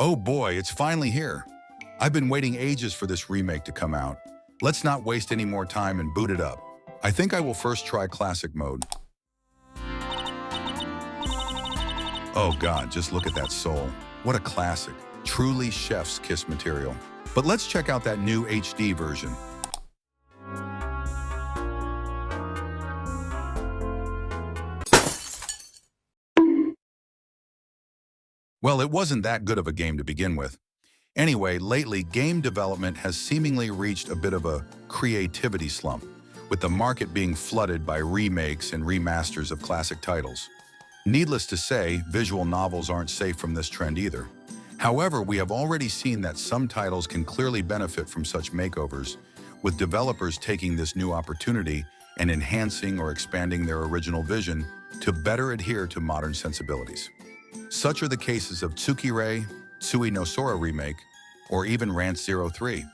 Oh boy, it's finally here. I've been waiting ages for this remake to come out. Let's not waste any more time and boot it up. I think I will first try classic mode. Oh god, just look at that soul. What a classic. Truly chef's kiss material. But let's check out that new HD version. Well, it wasn't that good of a game to begin with. Anyway, lately, game development has seemingly reached a bit of a creativity slump, with the market being flooded by remakes and remasters of classic titles. Needless to say, visual novels aren't safe from this trend either. However, we have already seen that some titles can clearly benefit from such makeovers, with developers taking this new opportunity and enhancing or expanding their original vision to better adhere to modern sensibilities. Such are the cases of Tsui no Sora remake, or even Rant 03.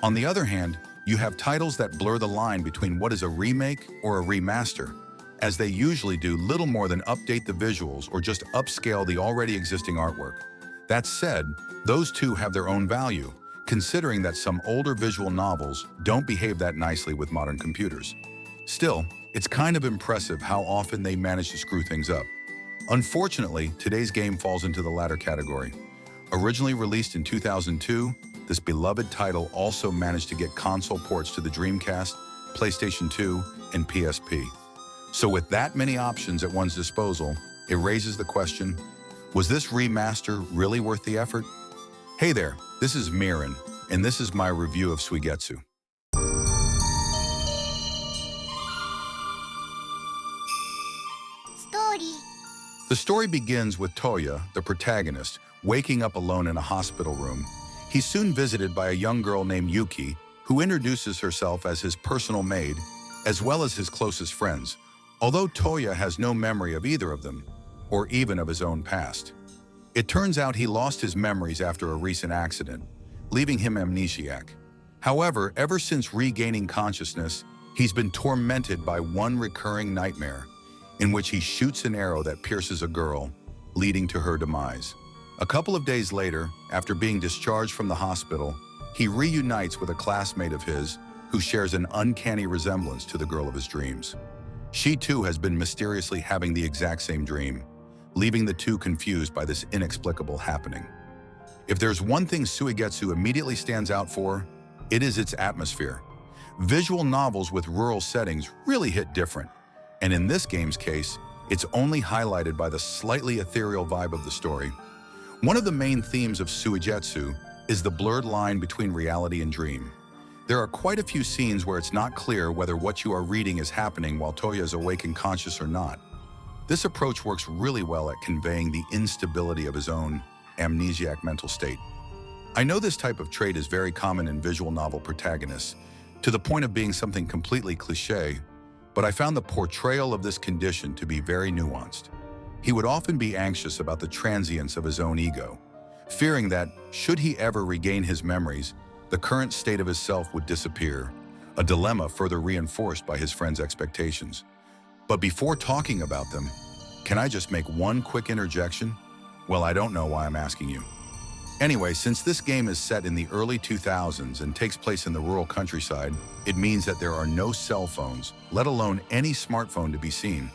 On the other hand, you have titles that blur the line between what is a remake or a remaster, as they usually do little more than update the visuals or just upscale the already existing artwork. That said, those two have their own value, considering that some older visual novels don't behave that nicely with modern computers. Still, it's kind of impressive how often they manage to screw things up. Unfortunately, today's game falls into the latter category. Originally released in 2002, this beloved title also managed to get console ports to the Dreamcast, PlayStation 2, and PSP. So with that many options at one's disposal, it raises the question, was this remaster really worth the effort? Hey there, this is Miran, and this is my review of Suigetsu. The story begins with Touya, the protagonist, waking up alone in a hospital room. He's soon visited by a young girl named Yuki, who introduces herself as his personal maid, as well as his closest friends, although Touya has no memory of either of them, or even of his own past. It turns out he lost his memories after a recent accident, leaving him amnesiac. However, ever since regaining consciousness, he's been tormented by one recurring nightmare, in which he shoots an arrow that pierces a girl, leading to her demise. A couple of days later, after being discharged from the hospital, he reunites with a classmate of his who shares an uncanny resemblance to the girl of his dreams. She too has been mysteriously having the exact same dream, leaving the two confused by this inexplicable happening. If there's one thing Suigetsu immediately stands out for, it is its atmosphere. Visual novels with rural settings really hit different, and in this game's case, it's only highlighted by the slightly ethereal vibe of the story. One of the main themes of Suigetsu is the blurred line between reality and dream. There are quite a few scenes where it's not clear whether what you are reading is happening while Touya is awake and conscious or not. This approach works really well at conveying the instability of his own amnesiac mental state. I know this type of trait is very common in visual novel protagonists, to the point of being something completely cliché, but I found the portrayal of this condition to be very nuanced. He would often be anxious about the transience of his own ego, fearing that, should he ever regain his memories, the current state of his self would disappear, a dilemma further reinforced by his friend's expectations. But before talking about them, can I just make one quick interjection? Well, I don't know why I'm asking you. Anyway, since this game is set in the early 2000s and takes place in the rural countryside, it means that there are no cell phones, let alone any smartphone to be seen.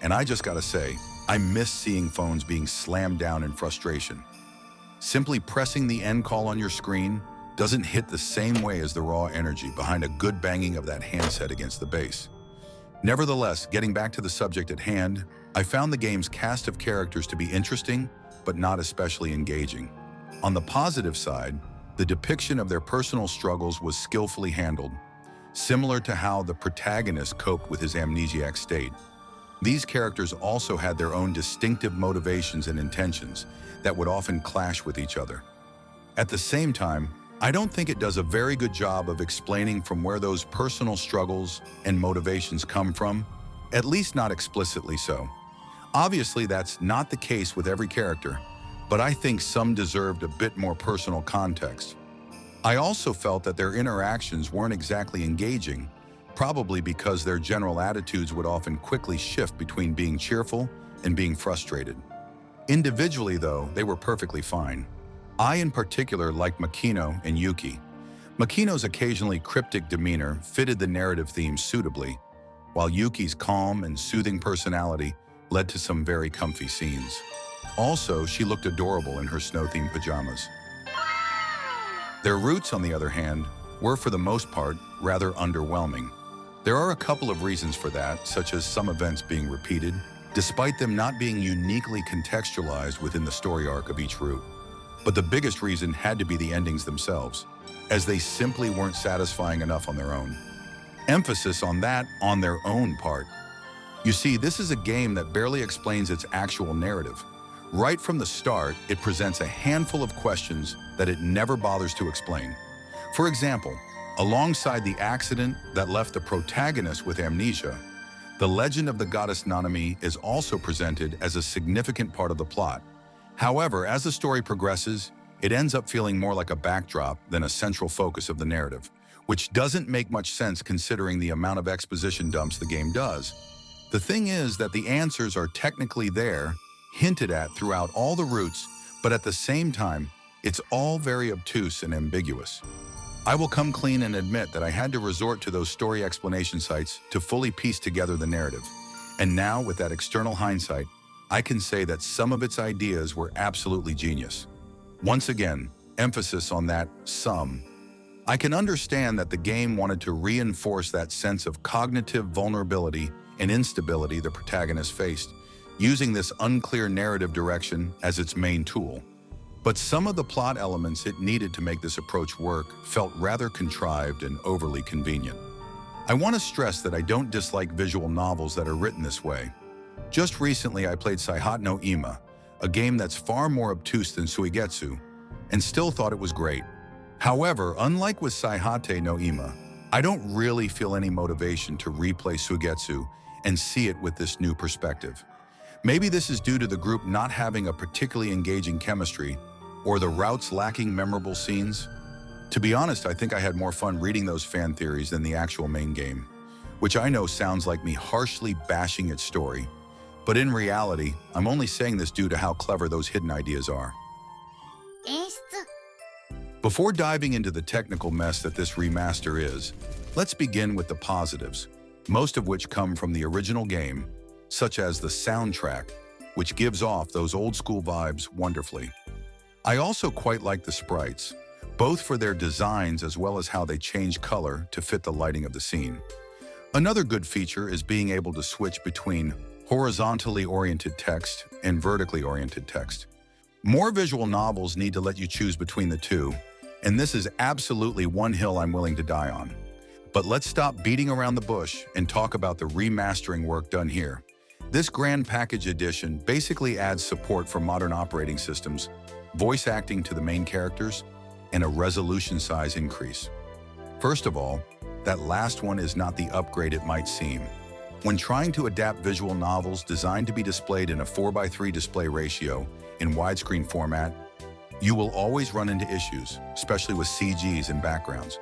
And I just gotta say, I miss seeing phones being slammed down in frustration. Simply pressing the end call on your screen doesn't hit the same way as the raw energy behind a good banging of that handset against the base. Nevertheless, getting back to the subject at hand, I found the game's cast of characters to be interesting, but not especially engaging. On the positive side, the depiction of their personal struggles was skillfully handled, similar to how the protagonist coped with his amnesiac state. These characters also had their own distinctive motivations and intentions that would often clash with each other. At the same time, I don't think it does a very good job of explaining from where those personal struggles and motivations come from, at least not explicitly so. Obviously, that's not the case with every character, but I think some deserved a bit more personal context. I also felt that their interactions weren't exactly engaging, probably because their general attitudes would often quickly shift between being cheerful and being frustrated. Individually, though, they were perfectly fine. I in particular liked Makino and Yuki. Makino's occasionally cryptic demeanor fitted the narrative theme suitably, while Yuki's calm and soothing personality led to some very comfy scenes. Also, she looked adorable in her snow-themed pajamas. Their roots, on the other hand, were for the most part rather underwhelming. There are a couple of reasons for that, such as some events being repeated, despite them not being uniquely contextualized within the story arc of each route. But the biggest reason had to be the endings themselves, as they simply weren't satisfying enough on their own. Emphasis on that on their own part. You see, this is a game that barely explains its actual narrative. Right from the start, it presents a handful of questions that it never bothers to explain. For example, alongside the accident that left the protagonist with amnesia, the legend of the goddess Nanami is also presented as a significant part of the plot. However, as the story progresses, it ends up feeling more like a backdrop than a central focus of the narrative, which doesn't make much sense considering the amount of exposition dumps the game does. The thing is that the answers are technically there, hinted at throughout all the routes, but at the same time, it's all very obtuse and ambiguous. I will come clean and admit that I had to resort to those story explanation sites to fully piece together the narrative. And now, with that external hindsight, I can say that some of its ideas were absolutely genius. Once again, emphasis on that some. I can understand that the game wanted to reinforce that sense of cognitive vulnerability and instability the protagonist faced, using this unclear narrative direction as its main tool. But some of the plot elements it needed to make this approach work felt rather contrived and overly convenient. I want to stress that I don't dislike visual novels that are written this way. Just recently I played Saihat no Ima, a game that's far more obtuse than Suigetsu, and still thought it was great. However, unlike with Saihat no Ima, I don't really feel any motivation to replay Suigetsu and see it with this new perspective. Maybe this is due to the group not having a particularly engaging chemistry or the routes lacking memorable scenes. To be honest, I think I had more fun reading those fan theories than the actual main game, which I know sounds like me harshly bashing its story. But in reality, I'm only saying this due to how clever those hidden ideas are. Before diving into the technical mess that this remaster is, let's begin with the positives, most of which come from the original game, such as the soundtrack, which gives off those old-school vibes wonderfully. I also quite like the sprites, both for their designs as well as how they change color to fit the lighting of the scene. Another good feature is being able to switch between horizontally oriented text and vertically oriented text. More visual novels need to let you choose between the two, and this is absolutely one hill I'm willing to die on. But let's stop beating around the bush and talk about the remastering work done here. This Grand Package edition basically adds support for modern operating systems, voice acting to the main characters, and a resolution size increase. First of all, that last one is not the upgrade it might seem. When trying to adapt visual novels designed to be displayed in a 4:3 display ratio in widescreen format, you will always run into issues, especially with CGs and backgrounds.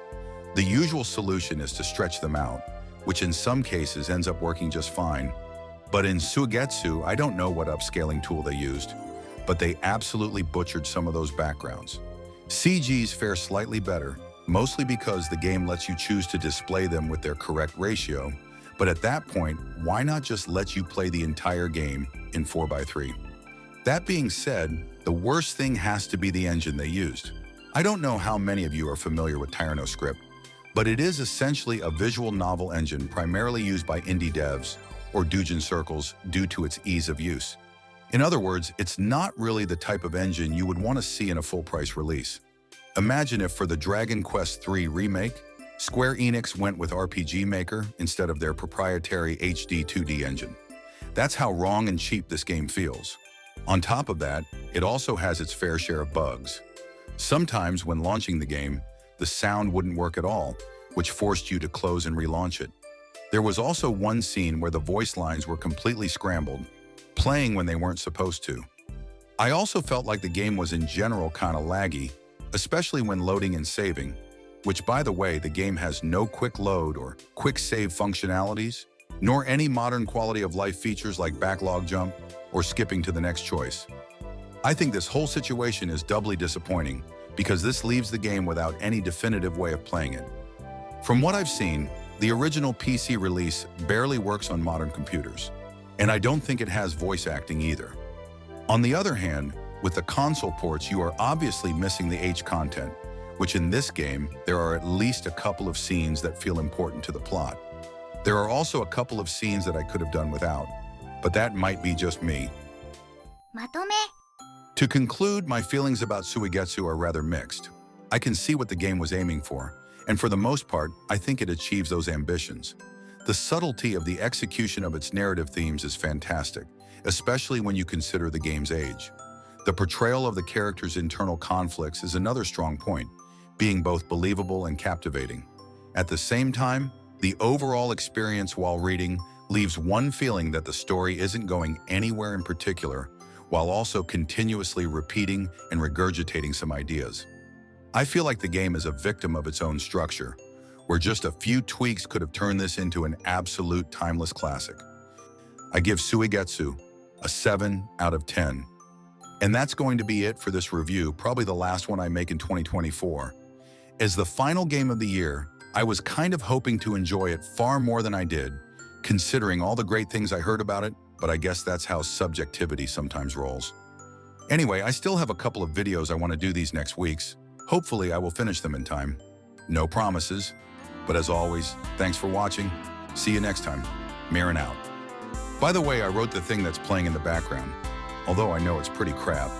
The usual solution is to stretch them out, which in some cases ends up working just fine. But in Suigetsu, I don't know what upscaling tool they used, but they absolutely butchered some of those backgrounds. CGs fare slightly better, mostly because the game lets you choose to display them with their correct ratio, but at that point, why not just let you play the entire game in 4:3? That being said, the worst thing has to be the engine they used. I don't know how many of you are familiar with TyranoScript, but it is essentially a visual novel engine primarily used by indie devs or doujin circles due to its ease of use. In other words, it's not really the type of engine you would want to see in a full-price release. Imagine if for the Dragon Quest III remake, Square Enix went with RPG Maker instead of their proprietary HD 2D engine. That's how wrong and cheap this game feels. On top of that, it also has its fair share of bugs. Sometimes when launching the game, the sound wouldn't work at all, which forced you to close and relaunch it. There was also one scene where the voice lines were completely scrambled, playing when they weren't supposed to. I also felt like the game was in general kind of laggy, especially when loading and saving, which by the way, the game has no quick load or quick save functionalities, nor any modern quality of life features like backlog jump or skipping to the next choice. I think this whole situation is doubly disappointing because this leaves the game without any definitive way of playing it. From what I've seen, the original PC release barely works on modern computers, and I don't think it has voice acting either. On the other hand, with the console ports, you are obviously missing the H content, which in this game, there are at least a couple of scenes that feel important to the plot. There are also a couple of scenes that I could have done without, but that might be just me. まとめ To conclude, my feelings about Suigetsu are rather mixed. I can see what the game was aiming for, and for the most part, I think it achieves those ambitions. The subtlety of the execution of its narrative themes is fantastic, especially when you consider the game's age. The portrayal of the characters' internal conflicts is another strong point, being both believable and captivating. At the same time, the overall experience while reading leaves one feeling that the story isn't going anywhere in particular, while also continuously repeating and regurgitating some ideas. I feel like the game is a victim of its own structure, where just a few tweaks could have turned this into an absolute timeless classic. I give Suigetsu a 7 out of 10. And that's going to be it for this review, probably the last one I make in 2024. As the final game of the year, I was kind of hoping to enjoy it far more than I did, considering all the great things I heard about it, but I guess that's how subjectivity sometimes rolls. Anyway, I still have a couple of videos I want to do these next weeks. Hopefully I will finish them in time. No promises, but as always, thanks for watching. See you next time. Marin out. By the way, I wrote the thing that's playing in the background, although I know it's pretty crap.